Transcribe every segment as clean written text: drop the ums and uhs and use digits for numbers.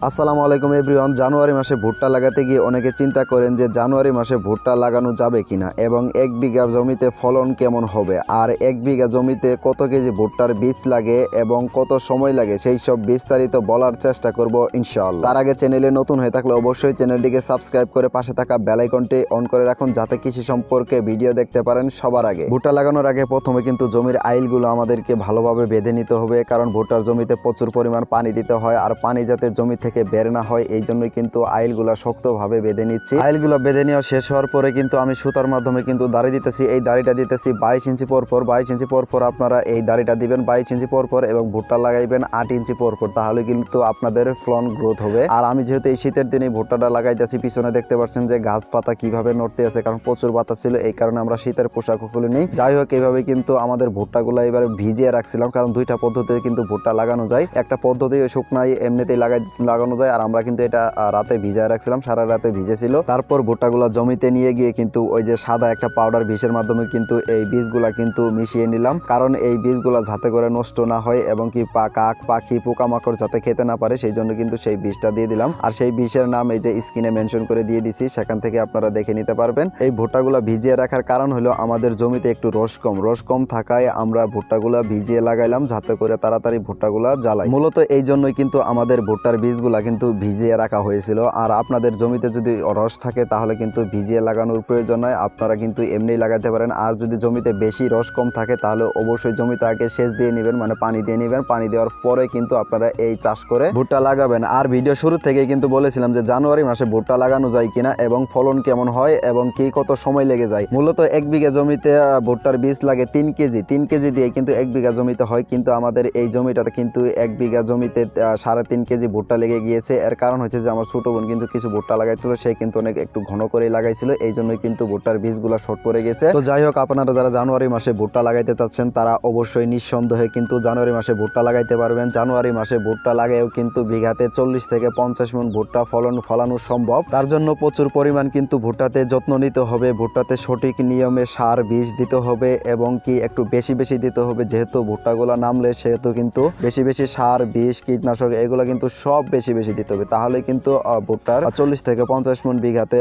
আসসালামু আলাইকুম এভরিওয়ান। জানুয়ারি মাসে ভুট্টা লাগাতে গিয়ে অনেকে চিন্তা করেন যে জানুয়ারি মাসে ভুট্টা লাগানো যাবে কিনা এবং 1 বিঘা জমিতে ফলন কেমন হবে আর 1 বিঘা জমিতে কত কেজি ভুট্টার বীজ লাগে এবং কত সময় লাগে সেই সব বিস্তারিত বলার চেষ্টা করব ইনশাআল্লাহ। তার আগে চ্যানেলে নতুন হয়ে থাকলে অবশ্যই চ্যানেলটিকে সাবস্ক্রাইব করে পাশে থাকা বেল আইকনটি অন করে রাখুন যাতে কৃষি সম্পর্কে ভিডিও দেখতে পারেন সবার আগে। ভুট্টা লাগানোর আগে প্রথমে কিন্তু জমির আইলগুলো আমাদেরকে ভালোভাবে বেঁধে নিতে হবে, কারণ ভুট্টার জমিতে প্রচুর পরিমাণ পানি দিতে হয় আর পানি যাতে জমি থেকে বের না হয় এই জন্যই কিন্তু আইলগুলা শক্তভাবে বেঁধে নিচ্ছি। আইলগুলো বেঁধে নেওয়া শেষ হওয়ার পরে কিন্তু আমি সুতার মাধ্যমে কিন্তু দাড়ি দিতেছি। এই দাড়িটা দিতেছি 22 ইঞ্চি পর পর। 22 ইঞ্চি পর পর আপনারা এই দাড়িটা দিবেন 22 ইঞ্চি পর পর এবং ভুট্টা লাগাইবেন 8 ইঞ্চি পর পর, তাহলে কিন্তু আপনাদের ফলন গ্রোথ হবে। আর আমি যেহেতু এই শীতের দিনে ভুট্টাটা লাগাইতেছি, পিছনে দেখতে পাচ্ছেন যে গাছ পাতা কিভাবে নড়তে আছে, কারণ প্রচুর বাতাস ছিল, এই কারণে আমরা শীতের পোশাক খুলে নিই। যাই হোক, এইভাবে কিন্তু আমাদের ভুট্টাগুলো এবারে ভিজিয়ে রাখছিলাম, কারণ দুইটা পদ্ধতিতে কিন্তু ভুট্টা লাগানো যায়। একটা পদ্ধতি শুকনাই এমনিতেই লাগানো যায়, আর আমরা কিন্তু এটা রাতে ভিজায় রাখছিলাম, সারা রাতে ভিজেছিল। তারপর ভুট্টাগুলো জমিতে নিয়ে গিয়ে কিন্তু ওই যে সাদা একটা পাউডার বিষের মাধ্যমে কিন্তু এই বীজগুলা কিন্তু মিশিয়ে নিলাম, কারণ এই বীজগুলা যাতে করে নষ্ট না হয় এবং কি কাক পাখি পোকামাকড় যাতে খেতে না পারে সেই জন্য কিন্তু সেই বীজটা দিয়ে দিলাম। আর সেই বীজের নাম এই যে স্ক্রিনে মেনশন করে দিয়ে দিছি, সেখান থেকে আপনারা দেখে নিতে পারবেন। এই ভুট্টাগুলা ভিজিয়ে রাখার কারণ হলো আমাদের জমিতে একটু রস কম থাকায় আমরা ভুট্টাগুলা ভিজিয়ে লাগাইলাম যাতে করে তাড়াতাড়ি ভুট্টাগুলা জ্বালাই। মূলত এই জন্যই কিন্তু আমাদের ভুট্টার বীজগুলা কিন্তু ভিজিয়ে রাখা হয়েছিল। আর আপনাদের জমিতে যদি রস থাকে তাহলে কিন্তু ভিজিয়ে লাগানোর প্রয়োজন নয়, আপনারা কিন্তু এমনি লাগাতে পারেন। আর যদি জমিতে বেশি রস কম থাকে তাহলে অবশ্যই জমিতে আগে সেচ দিয়ে নেবেন, মানে পানি দিয়ে নেবেন। পানি দেওয়ার পরে কিন্তু আপনারা এই চাষ করে ভুট্টা লাগাবেন। আর ভিডিও শুরু থেকেই কিন্তু বলেছিলাম যে জানুয়ারি মাসে ভুট্টা লাগানো যায় কিনা এবং ফলন কেমন হয় এবং কি কত সময় লেগে যায়। মূলত 1 বিঘা জমিতে ভুট্টার বীজ লাগে 3 কেজি। 3 কেজি দিয়ে কিন্তু 1 বিঘা জমিতে হয়, কিন্তু আমাদের এই জমিটাতে কিন্তু 1 বিঘা জমিতে 3.5 কেজি ভুট্টা লেগে গিয়েছে। এর কারণ হচ্ছে যে আমার ছোট বোন কিন্তু কিছু ভুট্টা লাগাইছিল, সে কিন্তু অনেক একটু ঘন করে লাগাইছিল, এই জন্যই কিন্তু ভুট্টার বীজগুলো শর্ট পড়ে গেছে। তো যাই হোক, আপনারা যারা জানুয়ারি মাসে ভুট্টা লাগাইতে চাচ্ছেন তারা অবশ্যই নিঃসন্দেহে কিন্তু জানুয়ারি মাসে ভুট্টা লাগাইতে পারবেন। জানুয়ারি মাসে ভুট্টা লাগাইও কিন্তু বিঘাতে 40 থেকে 50 মণ ভুট্টা ফলানো সম্ভব। তার জন্য প্রচুর পরিমাণ কিন্তু ভুট্টাতে যত্ন নিতে হবে, ভুট্টাতে সঠিক নিয়মে সার বীজ দিতে হবে এবং কি একটু বেশি বেশি দিতে হবে। যেহেতু ভুট্টাগুলো নামলে সেহেতু কিন্তু বেশি বেশি সার বীজ কীটনাশক এগুলো কিন্তু সব বেশি বেশি দিতে হবে, তাহলে কিন্তু ভুট্টার 40 থেকে 50 মণ বিঘাতে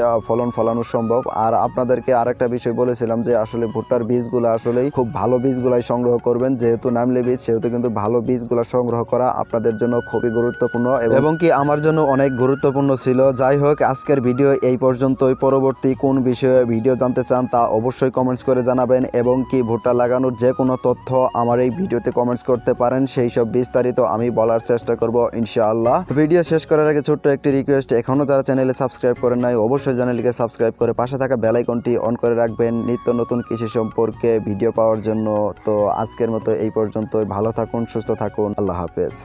ফলানো সম্ভব। আর আপনাদেরকে আরেকটা বিষয় বলেছিলাম যে আসলে ভুট্টার বীজগুলো আসলে খুব ভালো বীজগুলাই সংগ্রহ করবেন, যেহেতু নামলে বীজ সেহেতু কিন্তু ভালো বীজগুলো সংগ্রহ করা আপনাদের জন্য খুবই গুরুত্বপূর্ণ এবং কি আমার জন্য অনেক গুরুত্বপূর্ণ ছিল। যাই হোক, আজকের ভিডিও এই পর্যন্তই। পরবর্তী কোন বিষয়ে ভিডিও জানতে চান তা অবশ্যই কমেন্টস করে জানাবেন এবং কি ভুট্টা লাগানোর যে কোনো তথ্য আমার এই ভিডিওতে কমেন্টস করতে পারেন, সেই সব বিস্তারিত আমি বলার চেষ্টা করব ইনশাআল্লাহ। ভিডিও শেষ করার আগে ছোট্ট একটি রিকোয়েস্ট, এখনও যারা চ্যানেলে সাবস্ক্রাইব করেন নাই অবশ্যই চ্যানেলটিকে সাবস্ক্রাইব করে পাশে থাকা বেল আইকনটি অন করে রাখবেন নিত্য নতুন কৃষি সম্পর্কে ভিডিও পাওয়ার জন্য। তো আজকের মতো এই পর্যন্তই। ভালো থাকুন, সুস্থ থাকুন, আল্লাহ হাফেজ।